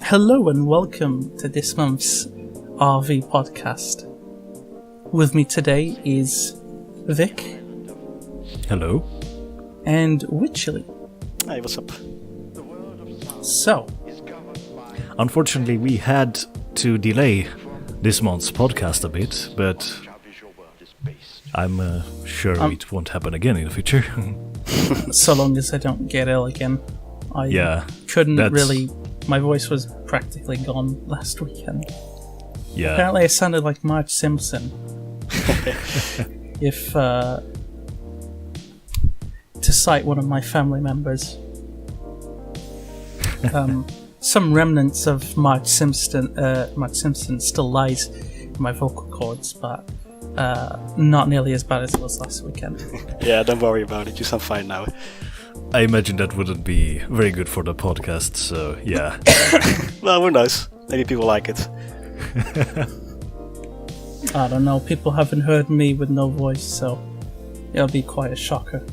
Hello and welcome to this month's RV podcast. With me today is Vic. Hello. And Witchley. Hey, what's up? So, Unfortunately, we had to delay this month's podcast a bit, but I'm sure it won't happen again in the future. so long as I don't get ill again. I couldn't really... My voice was practically gone last weekend. Yeah. Apparently I sounded like Marge Simpson. If, to cite one of my family members. Some remnants of Marge Simpson still lies in my vocal cords, but not nearly as bad as it was last weekend. Yeah, don't worry about it. You sound fine now. I imagine that wouldn't be very good for the podcast, so yeah. Well, who knows? Maybe people like it. I don't know. People haven't heard me with no voice, so it'll be quite a shocker.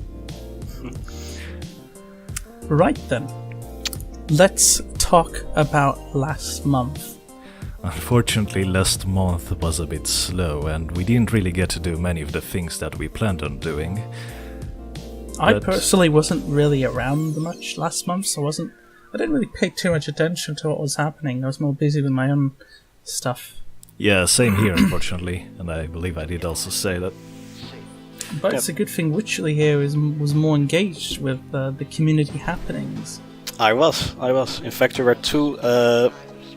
Right then. Let's talk about last month. Unfortunately, last month was a bit slow, and we didn't really get to do many of the things that we planned on doing. I personally wasn't really around much last month, so I didn't really pay too much attention to what was happening. I was more busy with my own stuff. Yeah, same here, unfortunately, and I believe I did also say that. But it's a good thing Witchley here was more engaged with the community happenings. I was. In fact, there were two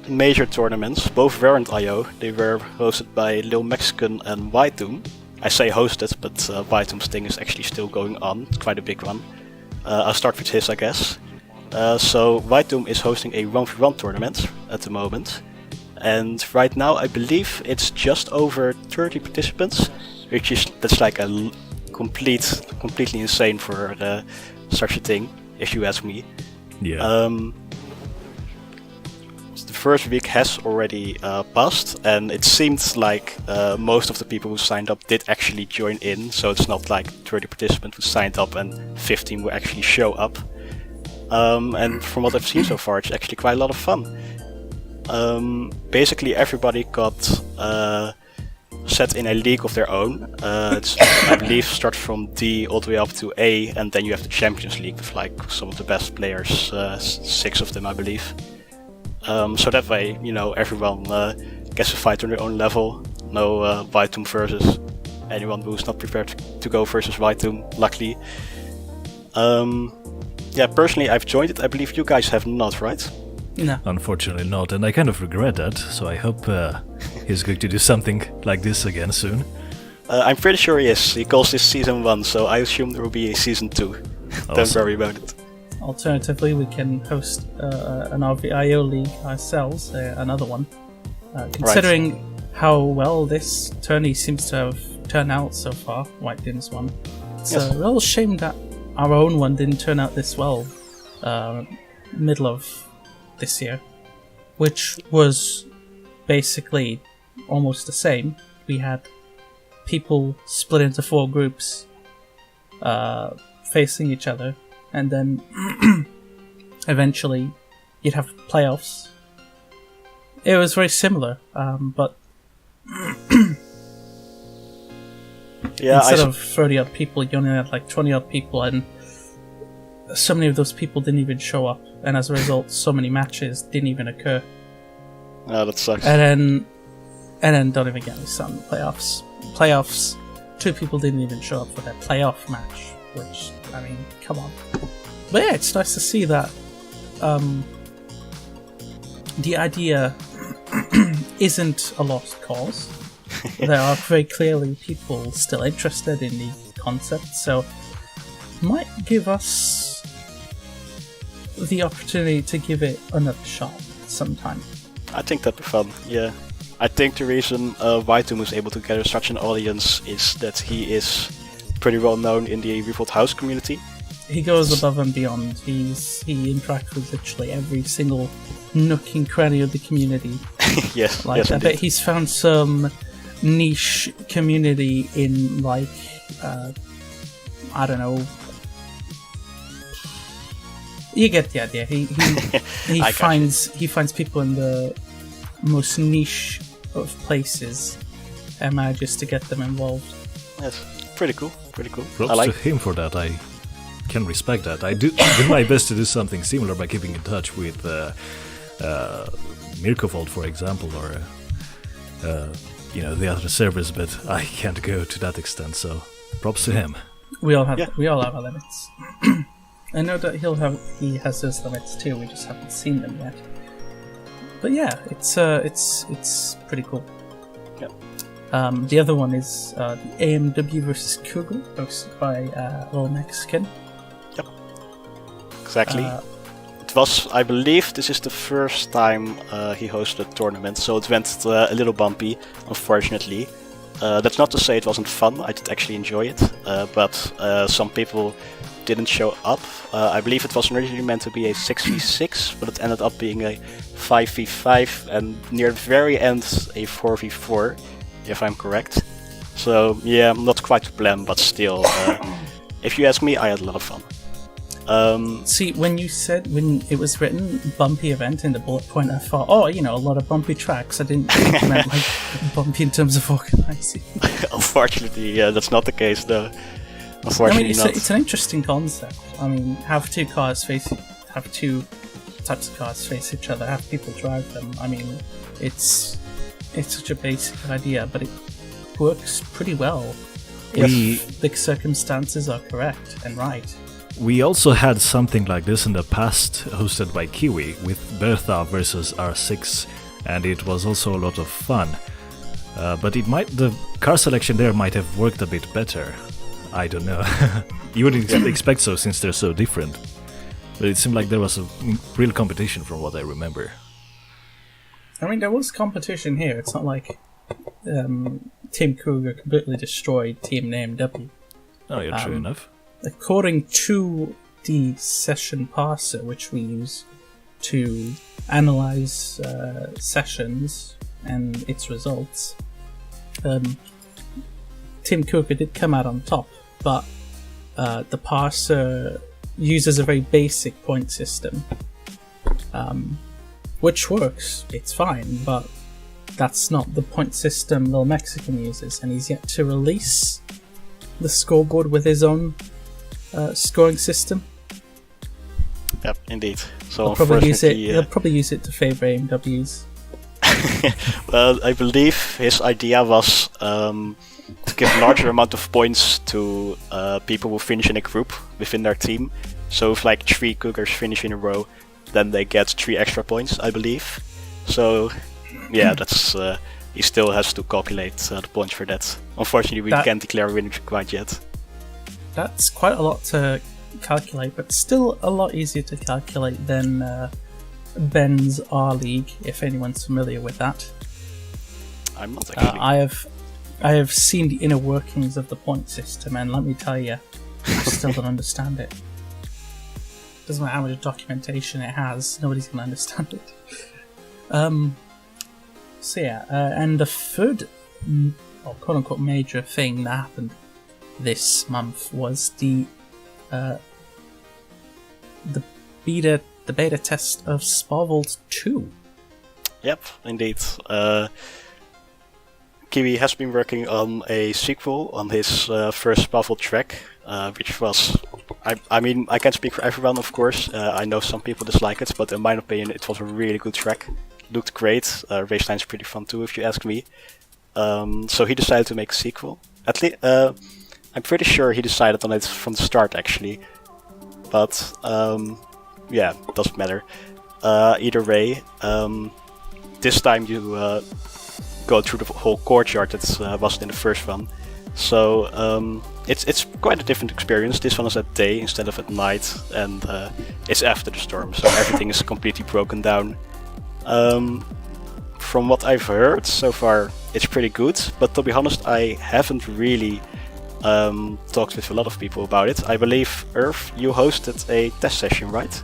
major tournaments. Both weren't IO. They were hosted by Lil Mexican and White Doom. I say hosted, but White Doom's thing is actually still going on. Quite a big one. I'll start with his, I guess. So White Doom is hosting a 1v1 tournament at the moment. And right now, I believe it's just over 30 participants, that's like a completely insane for such a thing, if you ask me. Yeah. The first week has already passed, and it seems like most of the people who signed up did actually join in, so it's not like 30 participants who signed up and 15 will actually show up. And from what I've seen so far, it's actually quite a lot of fun. Basically everybody got set in a league of their own. It's, I believe, starts from D all the way up to A, and then you have the Champions League with like some of the best players, 6 of them I believe. So that way, everyone gets to fight on their own level. No White Doom versus anyone who's not prepared to go versus White Doom, luckily. Personally I've joined it. I believe you guys have not, right? No. Unfortunately not, and I kind of regret that, so I hope he's going to do something like this again soon. I'm pretty sure he is. He calls this Season 1, so I assume there will be a Season 2. Awesome. Don't worry about it. Alternatively, we can host an RVIO league ourselves, another one. Considering how well this tourney seems to have turned out so far, White Doom's one, it's a real shame that our own one didn't turn out this well middle of this year, which was basically almost the same. We had people split into 4 groups facing each other, and then eventually you'd have playoffs. It was very similar, but instead of 30 odd people, you only had like 20 odd people, and so many of those people didn't even show up, and as a result, so many matches didn't even occur. Oh, that sucks. And then don't even get me started on the playoffs. Playoffs, 2 people didn't even show up for their playoff match, which, I mean, come on. But yeah, it's nice to see that the idea isn't a lost cause. There are very clearly people still interested in the concept, so might give us the opportunity to give it another shot sometime. I think that'd be fun, yeah. I think the reason White Doom was able to gather such an audience is that he is pretty well known in the Revolt House community. He goes above and beyond. He interacts with literally every single nook and cranny of the community. Yes, I bet he's found some niche community in like, I don't know, You get the idea. He finds people in the most niche of places and manages to get them involved. Yes, pretty cool. Props to him for that. I can respect that. I do my best to do something similar by keeping in touch with Mirkovold, for example, or the other servers, but I can't go to that extent. So props to him. We all have our limits. I know that he has his limits too. We just haven't seen them yet. But yeah, it's pretty cool. Yeah. The other one is the AMW versus Cougar, hosted by Little Mexican. Yep. Exactly. It was, I believe, this is the first time he hosted a tournament, so it went a little bumpy, unfortunately. That's not to say it wasn't fun. I did actually enjoy it, but some people didn't show up. I believe it was originally meant to be a 6v6, but it ended up being a 5v5, and near the very end a 4v4, if I'm correct. So yeah, not quite to plan, but still, if you ask me, I had a lot of fun. See, when it was written bumpy event in the bullet point, I thought, a lot of bumpy tracks. I didn't think it meant like bumpy in terms of organising. Unfortunately, that's not the case, though. Unfortunately, it's an interesting concept. I mean, have two types of cars face each other, have people drive them. I mean, it's such a basic idea, but it works pretty well if the circumstances are correct and right. We also had something like this in the past, hosted by Kiwi, with Bertha versus R6, and it was also a lot of fun. But the car selection there might have worked a bit better. I don't know. You wouldn't expect so, since they're so different. But it seemed like there was a real competition from what I remember. I mean, there was competition here. It's not like Team Cougar completely destroyed Team AMW. Oh, yeah, true enough. According to the session parser, which we use to analyze sessions and its results, Team Cougar did come out on top, but the parser uses a very basic point system, which works, it's fine, but that's not the point system Little Mexican uses, and he's yet to release the scoreboard with his own scoring system. Yep, indeed. So He'll probably use it to favour AMWs. Well, I believe his idea was to give a larger amount of points to people who finish in a group within their team. So if like 3 Cougars finish in a row, then they get 3 extra points, I believe. So yeah, that's he still has to calculate the points for that. Unfortunately, we can't declare a winner quite yet. That's quite a lot to calculate, but still a lot easier to calculate than Ben's R League, if anyone's familiar with that. I'm not actually. I have seen the inner workings of the point system, and let me tell you, I still don't understand it. Doesn't matter how much documentation it has, nobody's gonna understand it. So yeah, and the third, quote-unquote, major thing that happened this month was the beta test of Sparvold 2. Yep, indeed. Kiwi has been working on a sequel on his first Sparvold track, which was, I mean, I can't speak for everyone, of course. I know some people dislike it, but in my opinion, it was a really good track. Looked great. Raceline's pretty fun too, if you ask me. So he decided to make a sequel. At least, I'm pretty sure he decided on it from the start, actually. But yeah, doesn't matter. Either way, this time you go through the whole courtyard that wasn't in the first one. So it's quite a different experience. This one is at day instead of at night, and it's after the storm, so everything is completely broken down. From what I've heard so far, it's pretty good, but to be honest, I haven't really talked with a lot of people about it. I believe, Irv, you hosted a test session, right?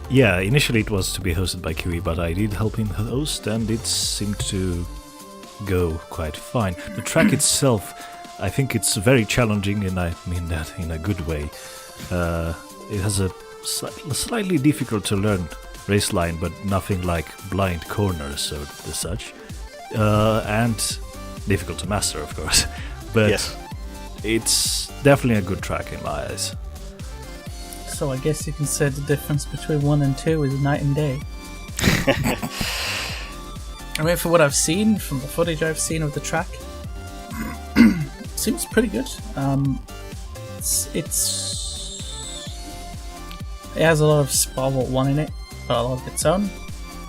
Yeah, initially it was to be hosted by Kiwi, but I did help him host, and it seemed to go quite fine. The track itself, I think it's very challenging, and I mean that in a good way. It has a slightly difficult to learn Raceline, but nothing like Blind Corners or the such. And difficult to master, of course. But Yes. it's definitely a good track in my eyes. So I guess you can say the difference between 1 and 2 is night and day. I mean, for what I've seen, from the footage I've seen of the track, it seems pretty good. It has a lot of Sparvault 1 in it, but a lot of its own.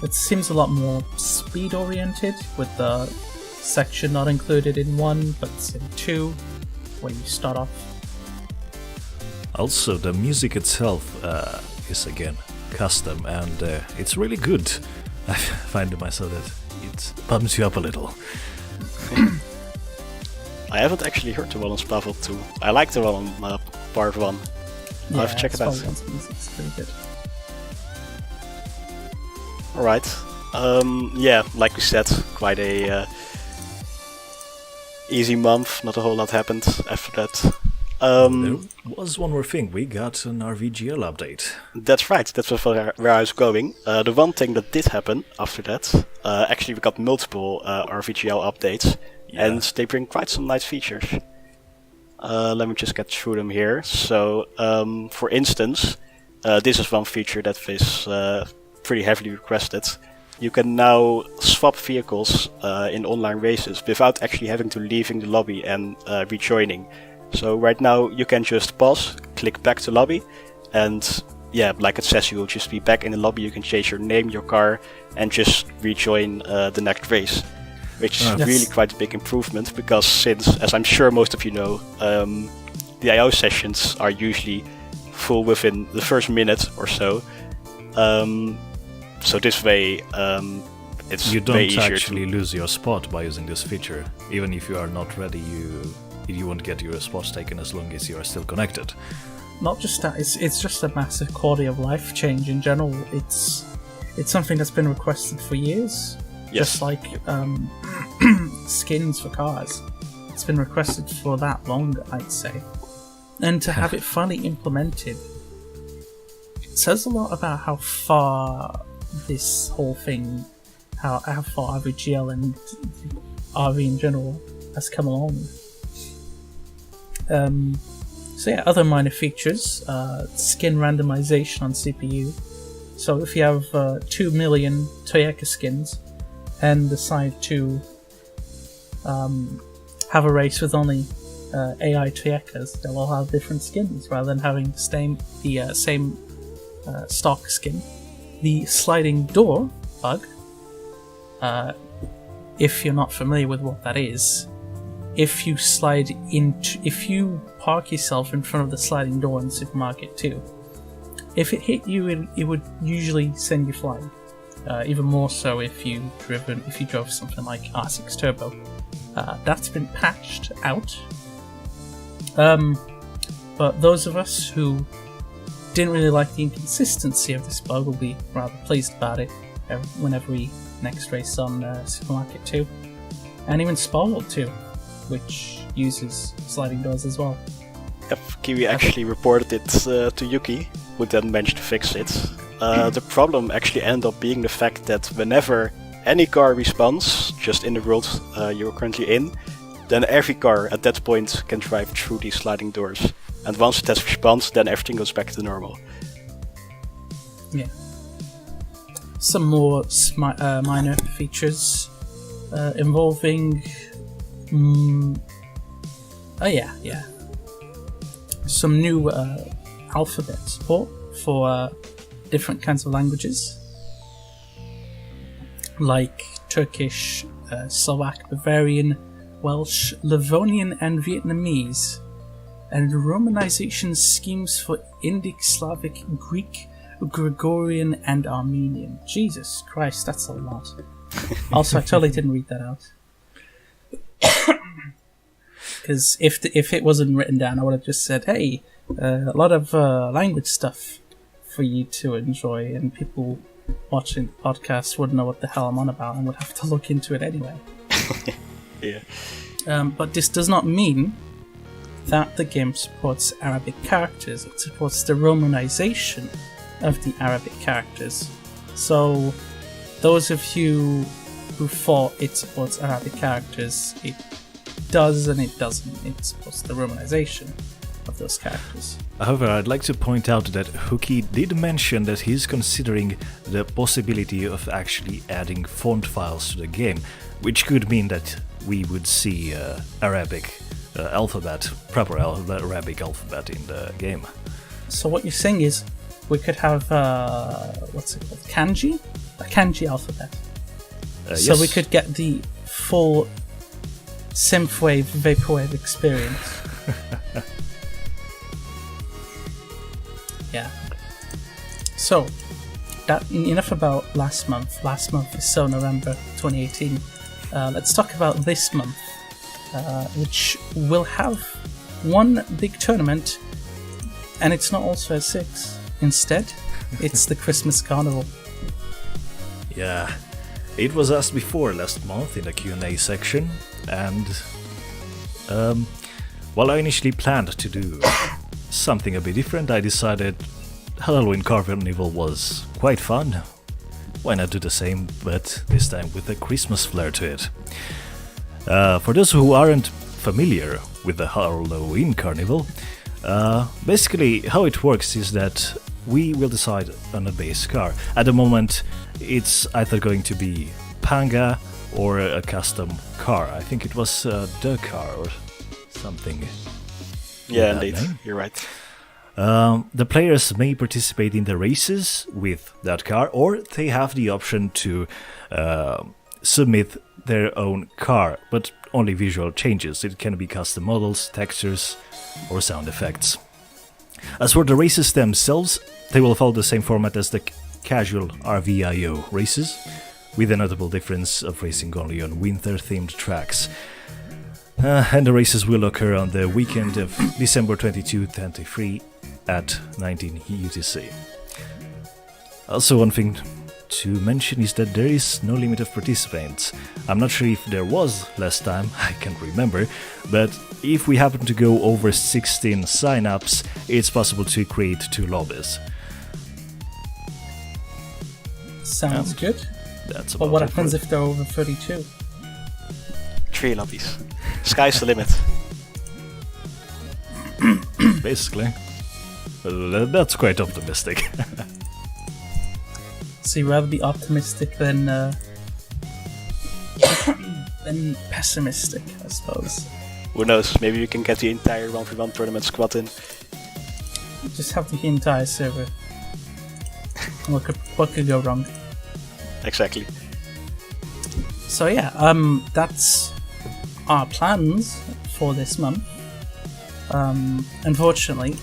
It seems a lot more speed oriented, with the section not included in 1, but it's in 2, where you start off. Also, the music itself is again custom, and it's really good. I find myself that it bums you up a little. I haven't actually heard the one on Sparvault 2. I like the one on part 1. I'll have to check it out. Music's pretty good. Alright. Yeah, like we said, quite a easy month. Not a whole lot happened after that. There was one more thing. We got an RVGL update. That's right. That's where I was going. The one thing that did happen after that, actually we got multiple RVGL updates, and they bring quite some nice features. Let me just get through them here. So, for instance, this is one feature that is pretty heavily requested. You can now swap vehicles in online races without actually having to leaving the lobby and rejoining. So right now you can just pause, click back to lobby, and yeah, like it says, you will just be back in the lobby. You can change your name, your car, and just rejoin the next race, which is really quite a big improvement, because since, as I'm sure most of you know, the IO sessions are usually full within the first minute or so. So this way, it's you way don't easier actually lose your spot by using this feature. Even if you are not ready, you won't get your spots taken as long as you are still connected. Not just that, it's just a massive quality of life change in general. It's something that's been requested for years. Yes. Just like skins for cars. It's been requested for that long, I'd say. And to have it finally implemented, it says a lot about how far this whole thing, how far RVGL and RV in general has come along. So yeah, other minor features, skin randomization on CPU. So if you have 2 million Toyota skins and decide to have a race with only AI Toyotas, they'll all have different skins rather than having the same stock skin. The sliding door bug, if you're not familiar with what that is, if you park yourself in front of the sliding door in the supermarket too, if it hit you, it would usually send you flying. Even more so if you drove something like R6 Turbo. That's been patched out. But those of us who didn't really like the inconsistency of this bug will be rather pleased about it whenever we next race on Supermarket 2. And even Sparvault 2, which uses sliding doors as well. Yep, Kiwi actually reported it to Yuki, who then managed to fix it. The problem actually ended up being the fact that whenever any car respawns, just in the world you're currently in, then every car at that point can drive through these sliding doors. And once it has respawned, then everything goes back to normal. Yeah. Some more minor features involving... some new alphabet support for different kinds of languages, like Turkish, Slovak, Bavarian, Welsh, Livonian and Vietnamese, and romanization schemes for Indic, Slavic, Greek, Gregorian and Armenian. Jesus Christ, that's a lot. Also, I totally didn't read that out. Because if it wasn't written down, I would have just said, hey, a lot of language stuff for you to enjoy, and people watching the podcast wouldn't know what the hell I'm on about and would have to look into it anyway. Yeah. But this does not mean that the game supports Arabic characters. It supports the Romanization of the Arabic characters. So, those of you who thought it supports Arabic characters, it does and it doesn't. It supports the Romanization of those characters. However, I'd like to point out that Hookie did mention that he's considering the possibility of actually adding font files to the game, which could mean that we would see Arabic alphabet, proper Arabic alphabet in the game. So what you're saying is we could have, what's it called, kanji? A kanji alphabet. So yes. we could get the full synthwave, vaporwave experience. Yeah. So, that enough about last month. Last month is so November 2018. Let's talk about this month, which will have one big tournament, and it's not also at 6. Instead, it's the Christmas Carnival. Yeah, it was asked before last month in the Q&A section, and while I initially planned to do something a bit different, I decided Halloween Carnival was quite fun. Why not do the same, but this time with a Christmas flair to it. For those who aren't familiar with the Halloween Carnival, basically how it works is that we will decide on a base car. At the moment, it's either going to be Panga or a custom car. I think it was the car or something. Yeah, indeed, you're right. The players may participate in the races with that car, or they have the option to submit their own car, but only visual changes. It can be custom models, textures, or sound effects. As for the races themselves, they will follow the same format as the casual RVIO races, with a notable difference of racing only on winter-themed tracks. And the races will occur on the weekend of December 22-23 at 19 UTC. Also, one thing to mention is that there is no limit of participants. I'm not sure if there was last time, I can't remember, but if we happen to go over 16 sign-ups, it's possible to create 2 lobbies. Sounds good. That's But about what it happens for- if they're over 32? 3 lobbies. Sky's the limit. Basically. That's quite optimistic. So you'd rather be optimistic than pessimistic, I suppose. Who knows, maybe we can get the entire 1v1 tournament squad in. Just have the entire server. What could go wrong? Exactly. So yeah, that's our plans for this month. Unfortunately,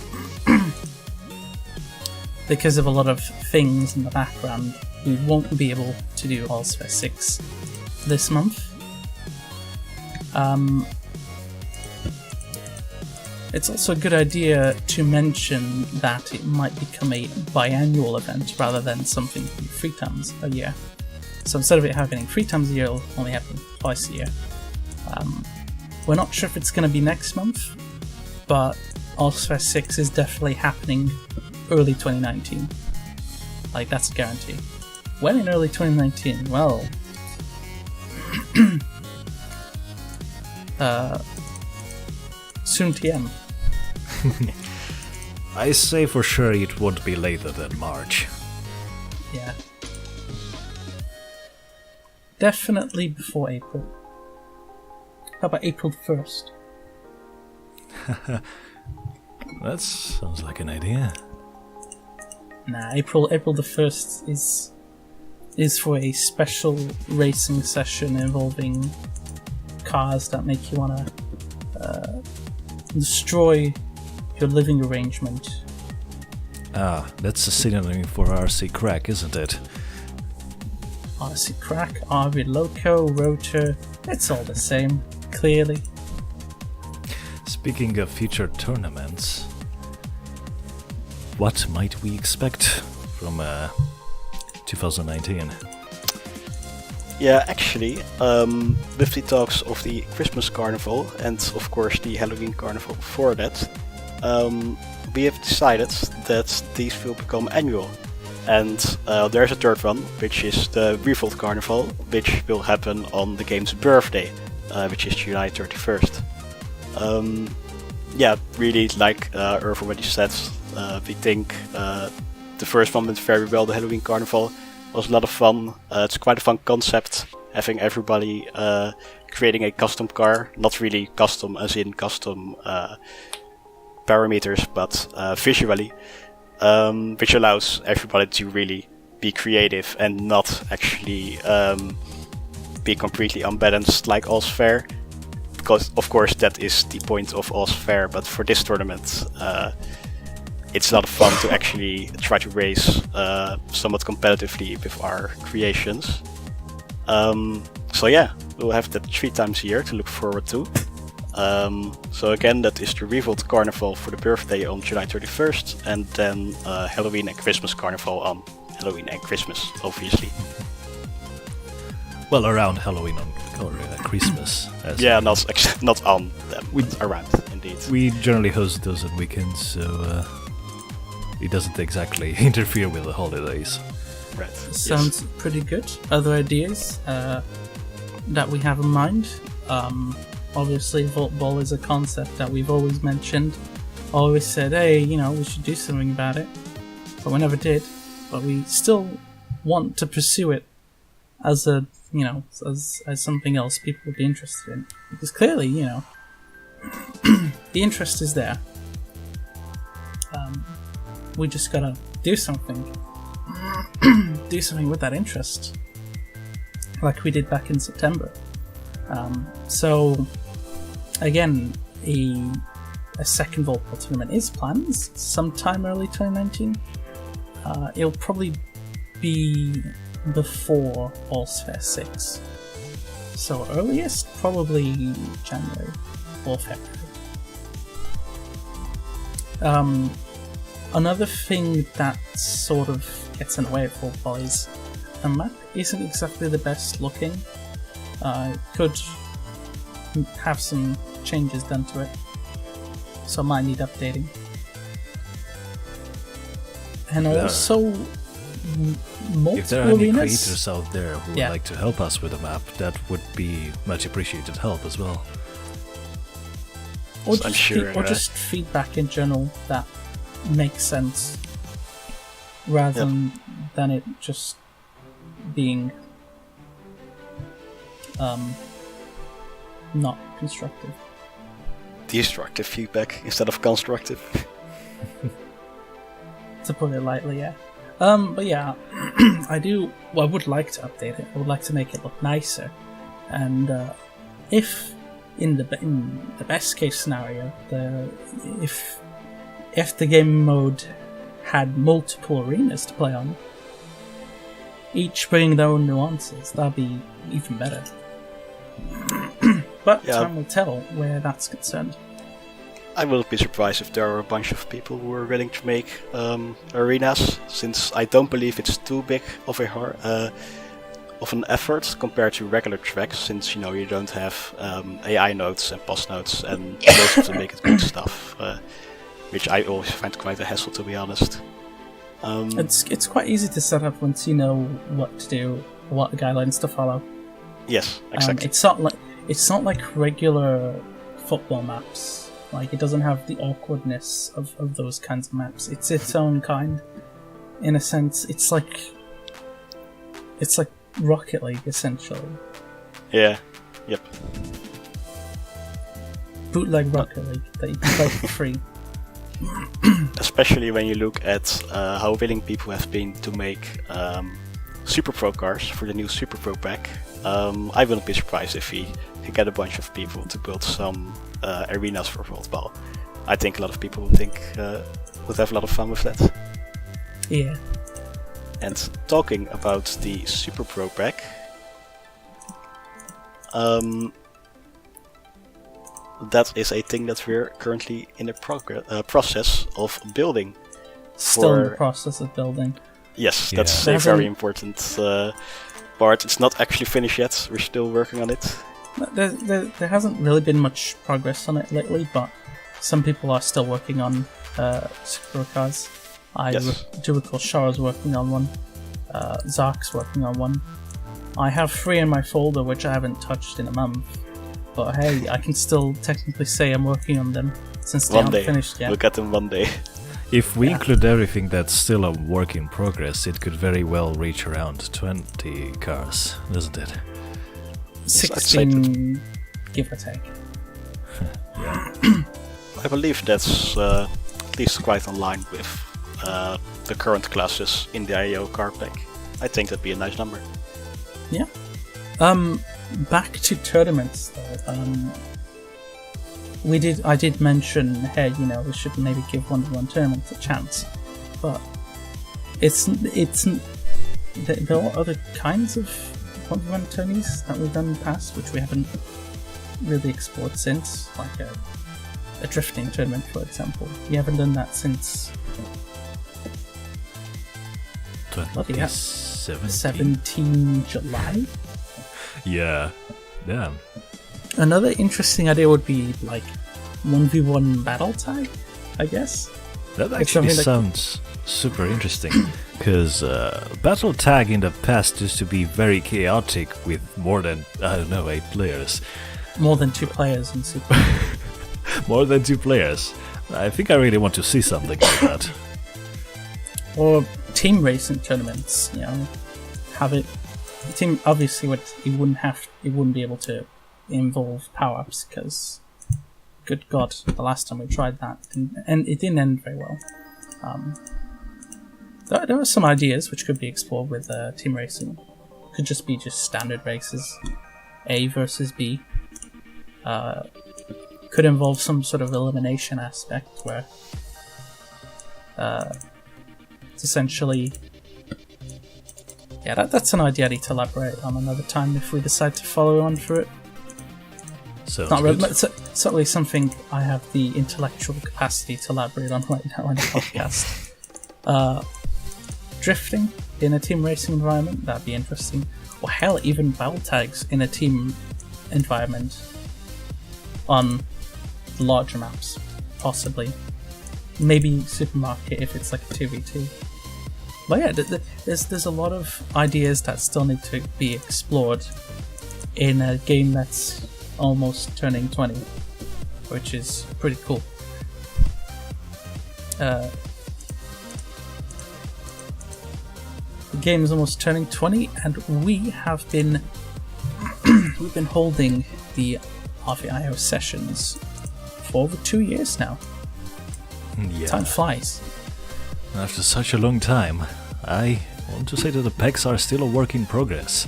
because of a lot of things in the background, we won't be able to do Allsfair 6 this month. It's also a good idea to mention that it might become a biannual event rather than something 3 times a year. So instead of it happening 3 times a year, it'll only happen twice a year. We're not sure if it's going to be next month, but Allsfair 6 is definitely happening early 2019. Like, that's a guarantee. When in early 2019? Well, soon TM. I say for sure it won't be later than March. Yeah. Definitely before April. How about April 1st? That sounds like an idea. Nah, April the 1st is for a special racing session involving cars that make you want to destroy your living arrangement. Ah, that's a synonym for RC Crack, isn't it? RC Crack, RV Loco, Rotor, it's all the same, clearly. Speaking of future tournaments, what might we expect from 2019? Yeah, actually, with the talks of the Christmas Carnival and of course the Halloween Carnival before that, we have decided that these will become annual. And there's a third one, which is the Revolt Carnival, which will happen on the game's birthday, which is July 31st. Yeah, really, like Irv already said, we think the first one went very well, the Halloween Carnival. Was a lot of fun. It's quite a fun concept, having everybody creating a custom car. Not really custom as in custom parameters, but visually. Which allows everybody to really be creative and not actually be completely unbalanced like All's Fair. Because, of course, that is the point of All's Fair, but for this tournament, it's a lot of fun to actually try to race somewhat competitively with our creations. So yeah, we'll have that 3 times a year to look forward to. So again, that is the Revolt Carnival for the birthday on July 31st, and then Halloween and Christmas Carnival on Halloween and Christmas, obviously. Well, around Halloween or Christmas. Yeah, not on them, but around, indeed. We generally host those on weekends, so it doesn't exactly interfere with the holidays. Right. Sounds pretty good. Other ideas that we have in mind? Obviously, Vault Ball is a concept that we've always mentioned. Always said, hey, we should do something about it. But we never did. But we still want to pursue it as a, as something else people would be interested in. Because clearly, the interest is there. We just gotta do something. Do something with that interest. Like we did back in September. So, again, a second Vault Ball tournament is planned sometime early 2019. It'll probably be before All's Fair 6. So earliest, probably January or February. Another thing that sort of gets in the way of Vault Ball is the map isn't exactly the best looking. Could have some changes done to it, so might need updating. And also, multiple if there are any arenas. creators out there who would like to help us with the map, that would be much appreciated help as well. Or just feedback in general that makes sense, rather than it just being not constructive. Destructive feedback instead of constructive. To put it lightly, yeah. But yeah, I would like to update it. I would like to make it look nicer. And if in the best case scenario, if the game mode had multiple arenas to play on, each bringing their own nuances, that'd be even better. But time will tell where that's concerned. I wouldn't be surprised if there are a bunch of people who are willing to make arenas, since I don't believe it's too big of an effort compared to regular tracks, since you don't have AI nodes and boss nodes, and most of them make it good stuff, which I always find quite a hassle, to be honest. It's quite easy to set up once you know what to do, what guidelines to follow. Yes, exactly. It's not like regular football maps. Like, it doesn't have the awkwardness of those kinds of maps. It's its own kind, in a sense. It's like Rocket League, essentially. Yeah. Yep. Bootleg Rocket League that you can play for free. Especially when you look at how willing people have been to make Super Pro cars for the new Super Pro pack. I wouldn't be surprised if we could get a bunch of people to build some arenas for Vault Ball. I think a lot of people would have a lot of fun with that. Yeah. And talking about the Super Pro pack, that is a thing that we're currently in the process of building. Still in the process of building. Yes, that's a very important part. It's not actually finished yet. We're still working on it. There hasn't really been much progress on it lately, but some people are still working on superhero cars. I do recall Shara's working on one. Zark's working on one. I have 3 in my folder which I haven't touched in a month. But hey, I can still technically say I'm working on them since they aren't finished yet. We'll get them one day. If we include everything that's still a work in progress, it could very well reach around 20 cars, doesn't it? 16, give or take. I believe that's at least quite in line with the current classes in the RVIO car pack. I think that'd be a nice number. Yeah. Back to tournaments though. I did mention, hey, we should maybe give 1v1 tournaments a chance, but there are other kinds of 1v1 tourneys that we've done in the past, which we haven't really explored since, like a drifting tournament, for example. We haven't done that since 17 July. Yeah, damn. Another interesting idea would be like 1v1 battle tag, I guess. That actually sounds super interesting, because battle tag in the past used to be very chaotic with more than, 8 players. More than 2 players in Super. More than 2 players. I think I really want to see something like that. Or team racing tournaments, have it. The team obviously it wouldn't be able to involve power-ups because, good God, the last time we tried that, and it didn't end very well. There are some ideas which could be explored with team racing. Could just be standard races, A versus B. Could involve some sort of elimination aspect where it's essentially. Yeah, that's an idea I need to elaborate on another time if we decide to follow on for it. It's not really something I have the intellectual capacity to elaborate on right now in the podcast. Drifting in a team racing environment, that'd be interesting. Or hell, even battle tags in a team environment on larger maps, possibly. Maybe Supermarket if it's like a 2v2. But yeah, there's a lot of ideas that still need to be explored in a game that's almost turning 20, which is pretty cool. The game is almost turning 20, and we have been we've been holding the RVIO sessions for over 2 years now. Yeah. Time flies. After such a long time, I want to say that the packs are still a work in progress.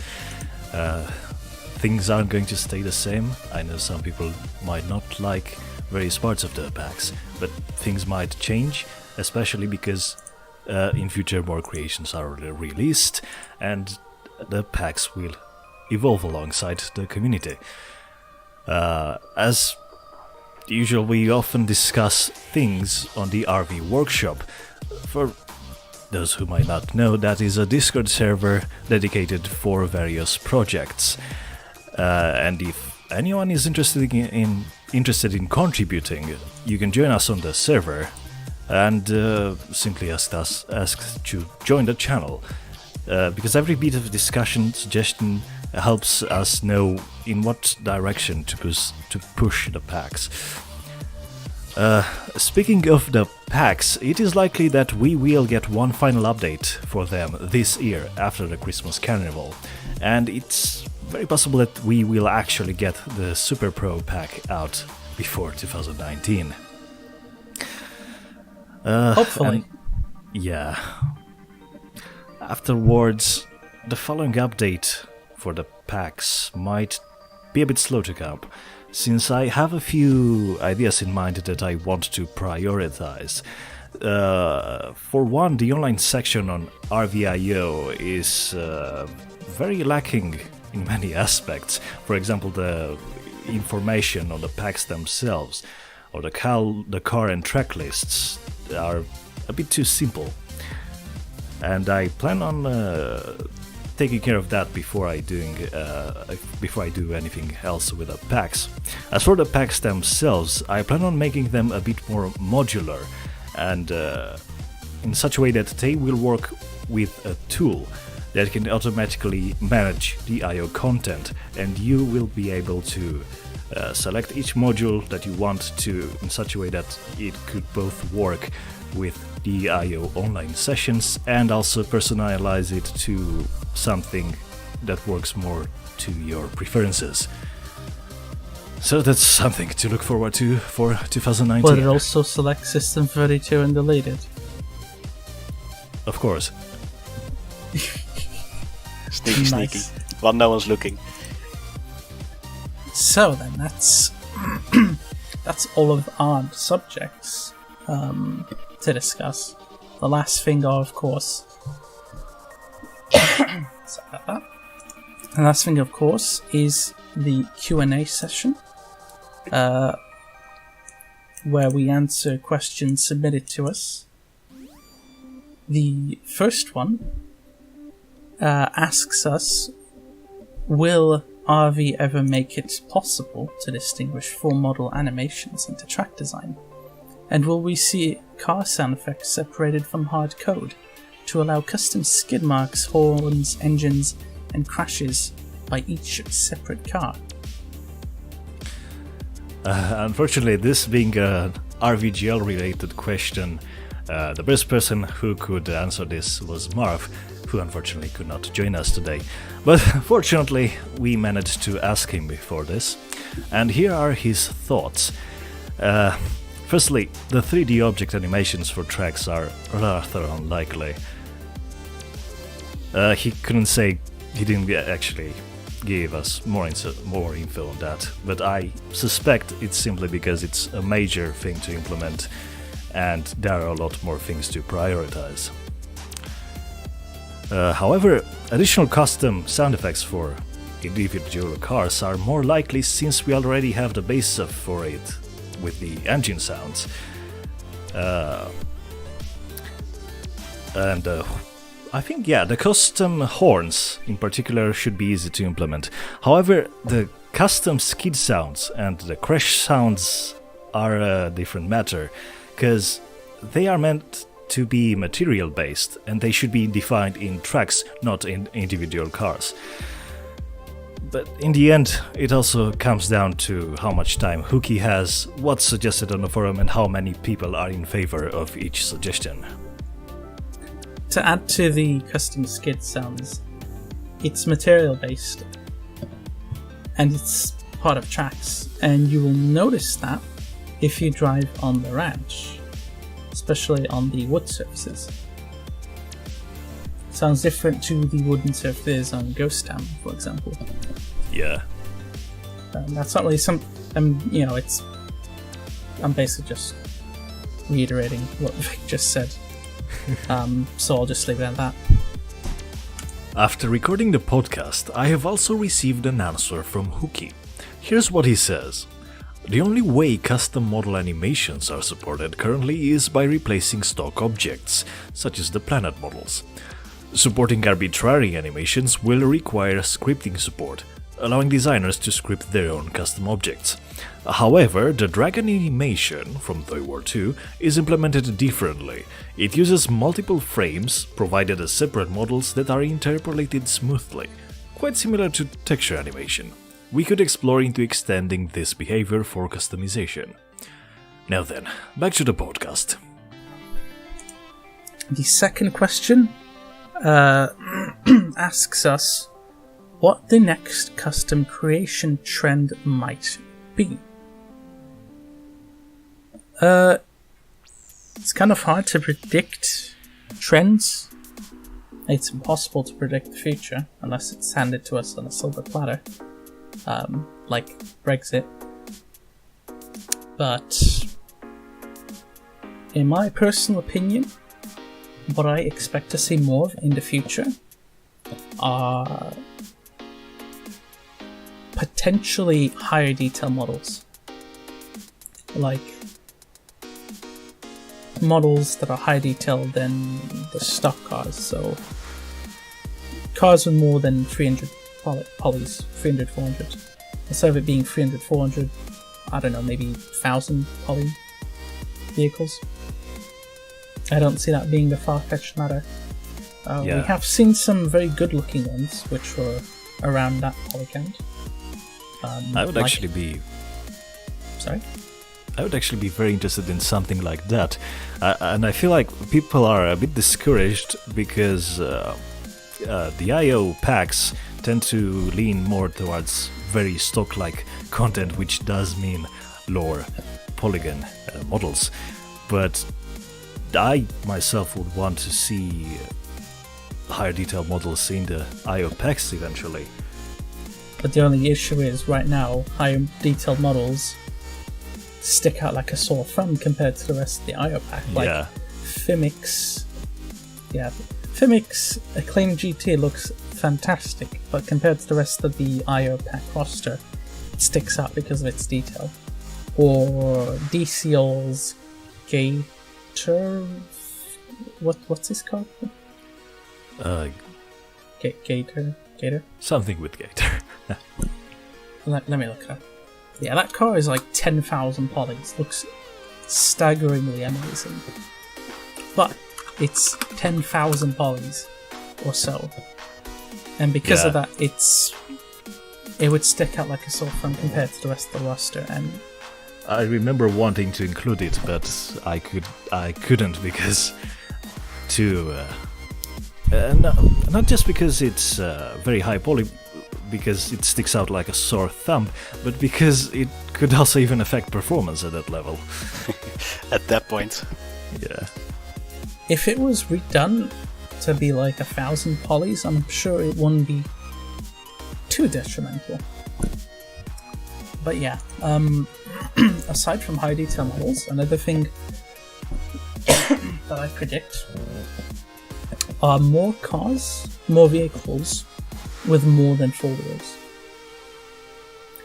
Things aren't going to stay the same. I know some people might not like various parts of the packs, but things might change, especially because in future more creations are released and the packs will evolve alongside the community. As usual, we often discuss things on the RV Workshop. For those who might not know, that is a Discord server dedicated for various projects. And if anyone is interested in contributing, you can join us on the server and simply ask to join the channel. Because every bit of discussion, suggestion helps us know in what direction to push the packs. Speaking of the packs, it is likely that we will get one final update for them this year after the Christmas Carnival, and it's very possible that we will actually get the Super Pro pack out before 2019. Hopefully. Yeah. Afterwards, the following update for the packs might be a bit slow to come, since I have a few ideas in mind that I want to prioritize. For one, the online section on RVIO is very lacking in many aspects. For example, the information on the packs themselves, or the car and track lists are a bit too simple. And I plan on taking care of that before I do anything else with the packs. As for the packs themselves, I plan on making them a bit more modular and in such a way that they will work with a tool that can automatically manage the I/O content, and you will be able to select each module that you want to in such a way that it could both work with the I/O online sessions and also personalize it to something that works more to your preferences. So that's something to look forward to for 2019. Will it also select System 32 and delete it? Of course. Sneaky, Nice. sneaky. While no one's looking. So then, that's all of our subjects to discuss. The last thing, of course. Sorry about that. The last thing, of course, is the Q&A session, where we answer questions submitted to us. The first one asks us, will RV ever make it possible to distinguish full model animations into track design? And will we see car sound effects separated from hard code to allow custom skid marks, horns, engines, and crashes by each separate car? Unfortunately, this being an RVGL related question, the best person who could answer this was Marv, who unfortunately could not join us today. But fortunately, we managed to ask him before this, and here are his thoughts. Firstly, the 3D object animations for tracks are rather unlikely. He couldn't say, he didn't actually give us more info on that, but I suspect it's simply because it's a major thing to implement and there are a lot more things to prioritize. However, additional custom sound effects for individual cars are more likely since we already have the basis for it with the engine sounds. I think, the custom horns in particular should be easy to implement. However, the custom skid sounds and the crash sounds are a different matter, because they are meant to be material based and they should be defined in tracks, not in individual cars. But in the end, it also comes down to how much time Hookie has, what's suggested on the forum, and how many people are in favor of each suggestion. To add to the custom skid sounds, it's material based and it's part of tracks, and you will notice that if you drive on the ranch, especially on the wood surfaces. Sounds different to the wooden surfaces on Ghost Town, for example. Yeah. That's not really I'm basically just reiterating what Vic just said. So I'll just leave it at that. After recording the podcast, I have also received an answer from Hookie. Here's what he says. The only way custom model animations are supported currently is by replacing stock objects, such as the planet models. Supporting arbitrary animations will require scripting support, allowing designers to script their own custom objects. However, the dragon animation from Toy War 2 is implemented differently. It uses multiple frames, provided as separate models that are interpolated smoothly, quite similar to texture animation. We could explore into extending this behavior for customization. Now then, back to the podcast. The second question asks us what the next custom creation trend might be. It's kind of hard to predict trends. It's impossible to predict the future unless it's handed to us on a silver platter, like Brexit. But in my personal opinion, what I expect to see more of in the future are potentially higher detail models, like models that are higher detail than the stock cars. So cars with more than 300 polys, 300, 400. Instead of it being 300, 400, I don't know, maybe 1,000 poly vehicles. I don't see that being a far-fetched matter. We have seen some very good-looking ones, which were around that poly count. I would actually be... Sorry? I would actually be very interested in something like that. And I feel like people are a bit discouraged because the IO packs tend to lean more towards very stock-like content, which does mean lower polygon models. But I myself would want to see higher detail models in the IO packs eventually. But the only issue is, right now, higher detailed models stick out like a sore thumb compared to the rest of the IO pack. Like Fimix Acclaim GT looks fantastic, but compared to the rest of the IO pack roster, it sticks out because of its detail. Or DCL's Gator... What's this called? Gator? Something with Gator. Let me look it up. Yeah, that car is like 10,000 polys. Looks staggeringly amazing. But it's 10,000 polys or so. And because of that, it would stick out like a sore thumb compared to the rest of the roster. And I remember wanting to include it, but I couldn't because not just because it's very high poly, because it sticks out like a sore thumb, but because it could also even affect performance at that level. At that point. Yeah. If it was redone to be like 1,000 polys, I'm sure it wouldn't be too detrimental. But yeah, aside from high detail models, another thing that I predict are more cars, more vehicles with more than 4 wheels.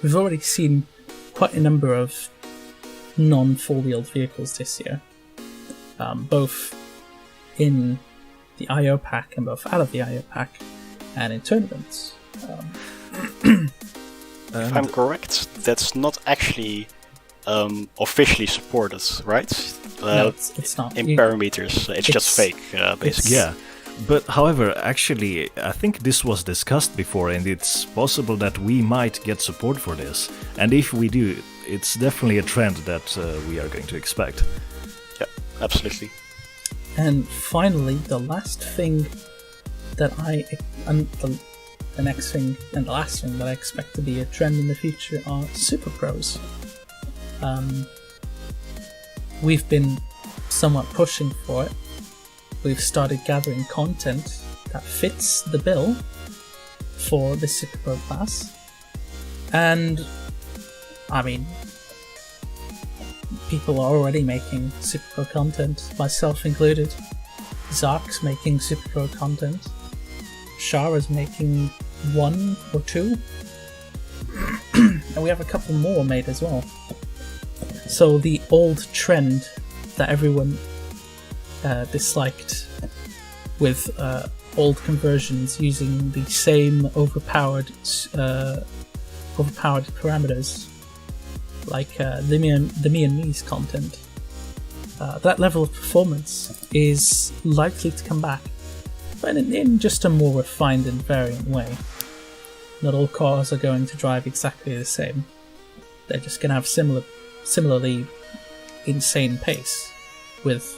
We've already seen quite a number of non-4-wheeled vehicles this year, both in the IO pack and both out of the IO pack, and in tournaments. If I'm correct, that's not actually officially supported, right? No, it's not. In parameters, it's just fake, basically. Yeah. But however, actually, I think this was discussed before, and it's possible that we might get support for this. And if we do, it's definitely a trend that we are going to expect. Yeah, absolutely. And finally, the last thing that the next thing and the last thing that I expect to be a trend in the future are Super Pros. We've been somewhat pushing for it. We've started gathering content that fits the bill for the Super Pro class. And, I mean, people are already making Super Pro content, myself included. Zark's making Super Pro content. Shara's making 1 or 2. And we have a couple more made as well. So the old trend that everyone disliked with old conversions using the same overpowered parameters like the me and me's content. That level of performance is likely to come back, but in just a more refined and variant way. Not all cars are going to drive exactly the same. They're just going to have similarly insane pace with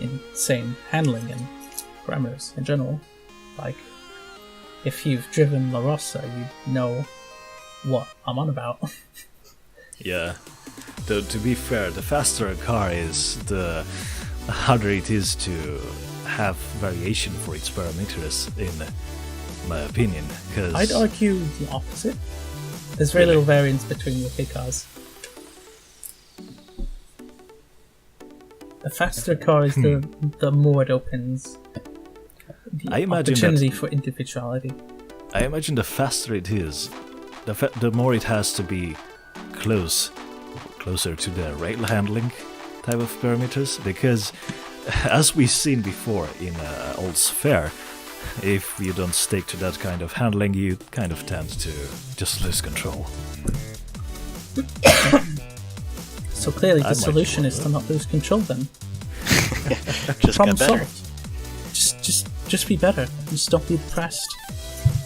insane handling and parameters in general. Like, if you've driven La Rossa, you know what I'm on about. Yeah. Though, to be fair, the faster a car is, the harder it is to have variation for its parameters, in my opinion. Cause I'd argue the opposite. There's very little variance between your big cars. The faster a car is, the more it opens the opportunity for individuality. I imagine the faster it is, the more it has to be closer to the rail handling type of parameters, because as we've seen before in Old Sphere, if you don't stick to that kind of handling, you kind of tend to just lose control. So clearly the solution is to not lose control then. Just Problem get better. solved. Just be better. Just don't be depressed.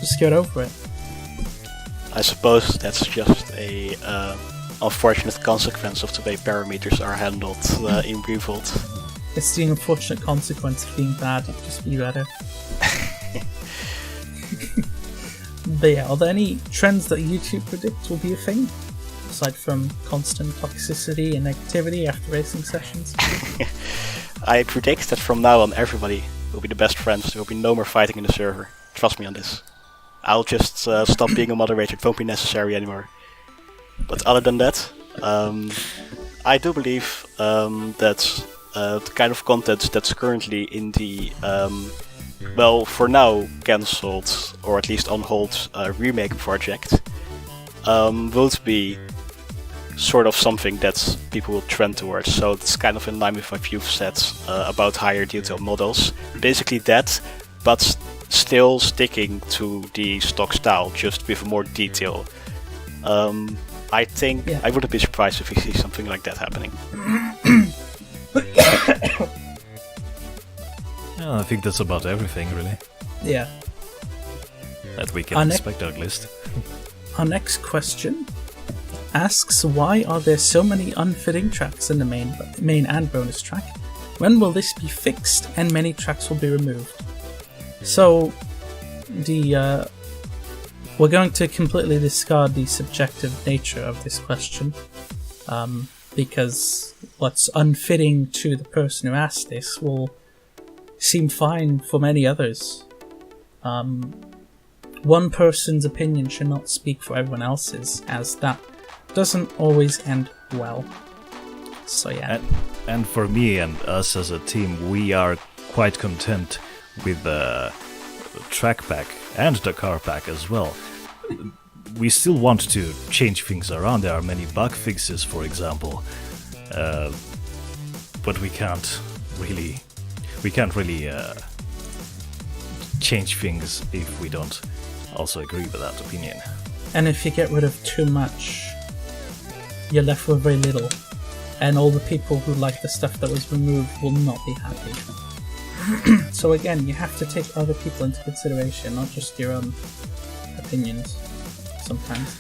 Just get over it. I suppose that's just a unfortunate consequence of the way parameters are handled in Revolt. It's the unfortunate consequence of being bad. Just be better. But yeah, are there any trends that YouTube predicts will be a thing? Aside from constant toxicity and negativity after racing sessions? I predict that from now on everybody will be the best friends. There will be no more fighting in the server. Trust me on this. I'll just stop being a moderator. It won't be necessary anymore. But other than that, I do believe that the kind of content that's currently in the, well, for now cancelled, or at least on hold, remake project, will be sort of something that people will trend towards. So it's kind of in line with what you've said about higher detail models. Basically that, but still sticking to the stock style, just with more detail. I think I wouldn't be surprised if we see something like that happening. Yeah, I think that's about everything, really. Yeah. That we can expect at least. Our next question asks, why are there so many unfitting tracks in the main and bonus track? When will this be fixed and many tracks will be removed? So, we're going to completely discard the subjective nature of this question, because what's unfitting to the person who asked this will seem fine for many others. One person's opinion should not speak for everyone else's, as that doesn't always end well. So yeah. And for me and us as a team, we are quite content with the track pack and the car pack as well. We still want to change things around. There are many bug fixes, for example, but we can't really change things if we don't also agree with that opinion. And if you get rid of too much, you're left with very little, and all the people who like the stuff that was removed will not be happy. So again, you have to take other people into consideration, not just your own opinions sometimes.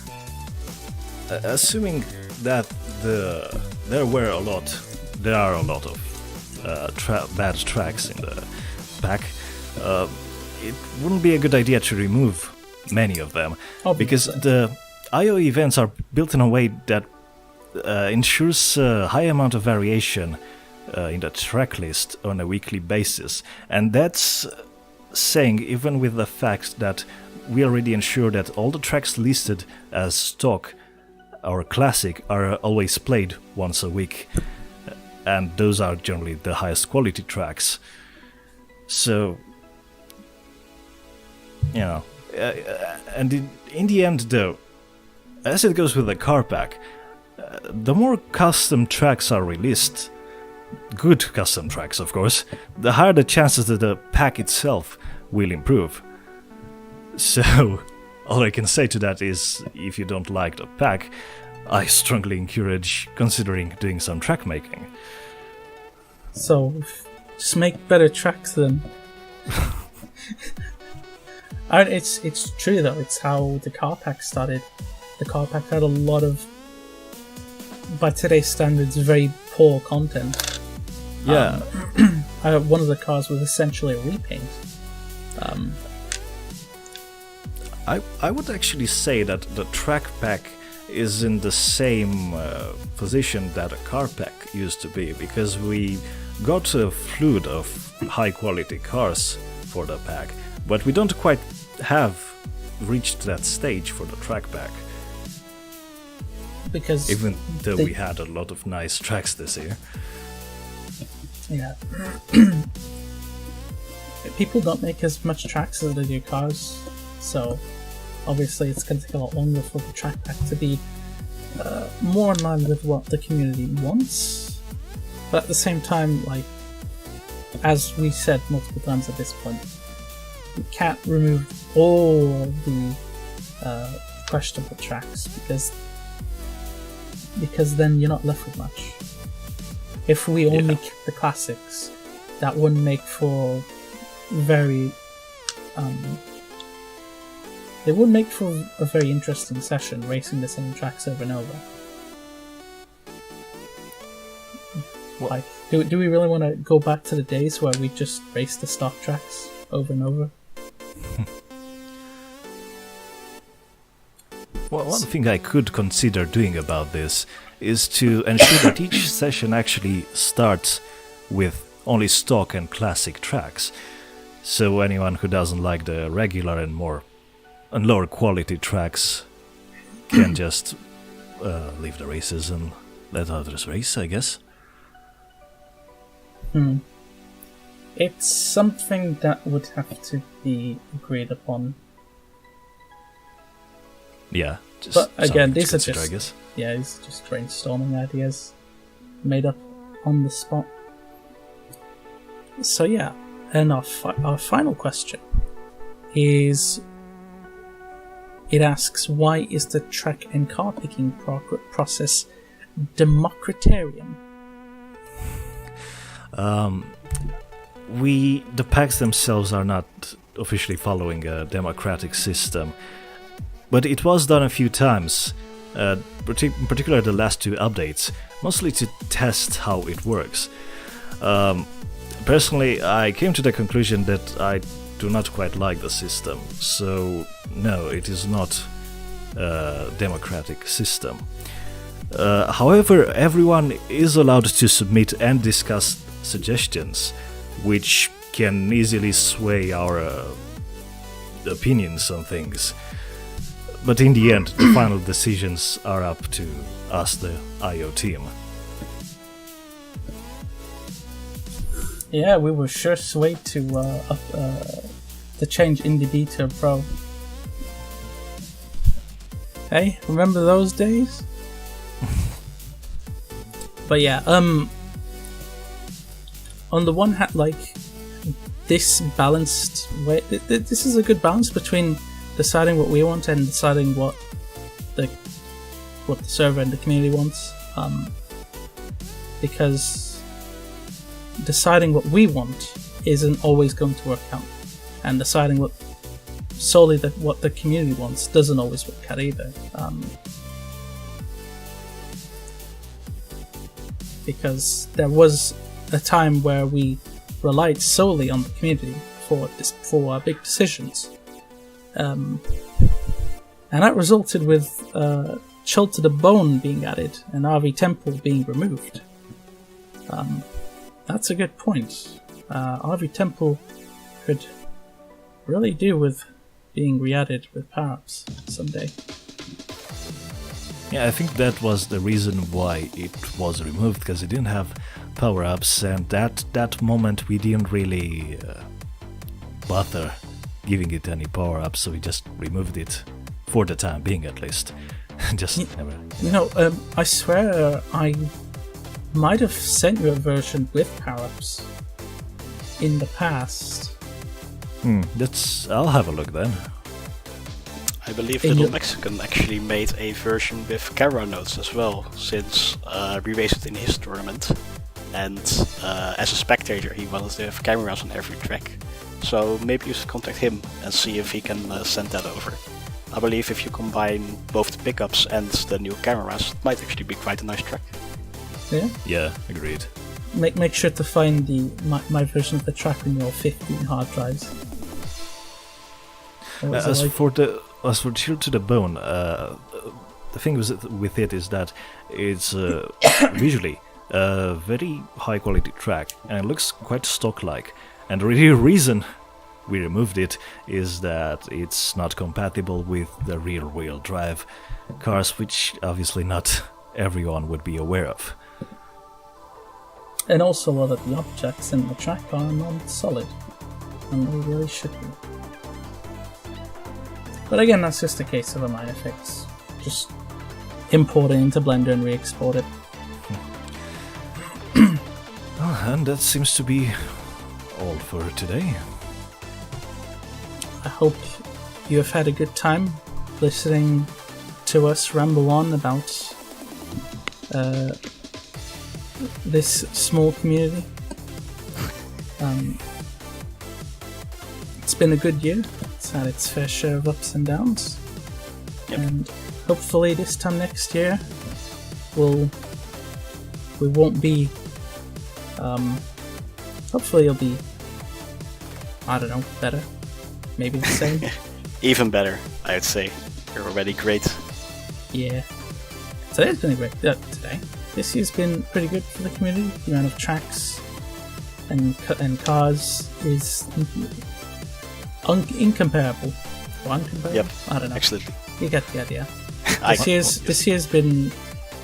Assuming that there are a lot of bad tracks in the pack, it wouldn't be a good idea to remove many of them, because the IO events are built in a way that ensures a high amount of variation in the track list on a weekly basis, and that's saying even with the fact that we already ensure that all the tracks listed as stock or classic are always played once a week, and those are generally the highest quality tracks. So, you know, and in the end though, as it goes with the car pack, the more custom tracks are released, good custom tracks of course, the higher the chances that the pack itself will improve. So, all I can say to that is, if you don't like the pack, I strongly encourage considering doing some track making. So, just make better tracks then. It's true though, it's how the car pack started. The car pack had a lot of, by today's standards, very poor content. Yeah. One of the cars was essentially a repaint. I would actually say that the track pack is in the same position that a car pack used to be, because we got a flood of high quality cars for the pack, but we don't quite have reached that stage for the track pack. Because even though we had a lot of nice tracks this year. Yeah. People don't make as much tracks as they do cars, so obviously it's going to take a lot longer for the track pack to be more in line with what the community wants. But at the same time, like, as we said multiple times at this point, we can't remove all the questionable tracks because then you're not left with much. If we only keep the classics, that wouldn't make for very it would make for a very interesting session, racing the same tracks over and over. What? Like, do we really want to go back to the days where we just race the stock tracks over and over? Well, one thing I could consider doing about this is to ensure that each session actually starts with only stock and classic tracks, so anyone who doesn't like the regular and lower quality tracks can just leave the races and let others race, I guess. It's something that would have to be agreed upon. Yeah, just but again, something to these are consider, just I guess. these are just brainstorming ideas made up on the spot. So yeah, and our final question is, it asks, why is the track and car picking process democratarian? The packs themselves are not officially following a democratic system, but it was done a few times, in particular the last 2 updates, mostly to test how it works. Personally, I came to the conclusion that I do not quite like the system, so no, it is not a democratic system. However, everyone is allowed to submit and discuss suggestions, which can easily sway our opinions on things. But in the end, the final decisions are up to us, the IO team. Yeah, we were sure swayed to change IndyB to a pro. Hey, remember those days? But yeah, on the one hand, like, this balanced way, this is a good balance between deciding what we want and deciding what the server and the community wants. Because deciding what we want isn't always going to work out, and deciding what the community wants doesn't always work out either. Because there was a time where we relied solely on the community for our big decisions, and that resulted with Chill to the Bone being added and RV Temple being removed. That's a good point. RV Temple could really do with being re-added with power-ups someday. Yeah, I think that was the reason why it was removed, because it didn't have power-ups, and that moment we didn't really bother giving it any power-ups, so we just removed it for the time being, at least. Just never. You know, I swear I might have sent you a version with power-ups in the past. I'll have a look then. I believe Little Mexican actually made a version with camera nodes as well, since we raced it in his tournament, and as a spectator he wanted to have cameras on every track. So maybe you should contact him and see if he can send that over. I believe if you combine both the pickups and the new cameras, it might actually be quite a nice track. Yeah? Yeah, agreed. Make sure to find my version of the track on your 15 hard drives. As for Chill to the Bone, the thing with it is that it's visually a very high quality track, and it looks quite stock-like. And the real reason we removed it is that it's not compatible with the rear-wheel drive cars, which obviously not everyone would be aware of. And also a lot of the objects in the track are non-solid, and they really should be. But again, that's just a case of a minor fix. Just import it into Blender and re-export it. And that seems to be all for today. I hope you have had a good time listening to us ramble on about this small community. It's been a good year. It's had its fair share of ups and downs. Yep. And hopefully this time next year we won't be hopefully it'll be, I don't know, better. Maybe the same. Even better, I would say. You're already great. Yeah. Today's been a great today. This year's been pretty good for the community. The amount of tracks and cars is incomparable. Or uncomparable? Yep. I don't know. Absolutely. You get the idea. Yes. This year's been.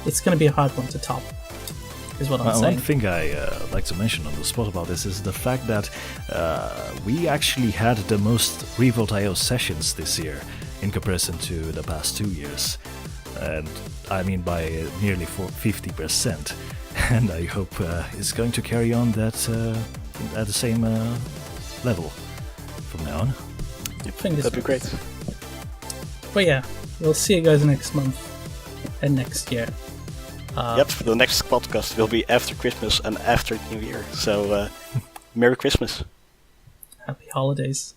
It's going to be a hard one to top. Is what I'm saying. One thing I like to mention on the spot about this is the fact that we actually had the most Revolt.io sessions this year in comparison to the past 2 years, and I mean by nearly 50%. And I hope it's going to carry on that at the same level from now on. Fingers That'd be great. But yeah, we'll see you guys next month and next year. Yep, the next podcast will be after Christmas and after New Year. So, Merry Christmas. Happy holidays.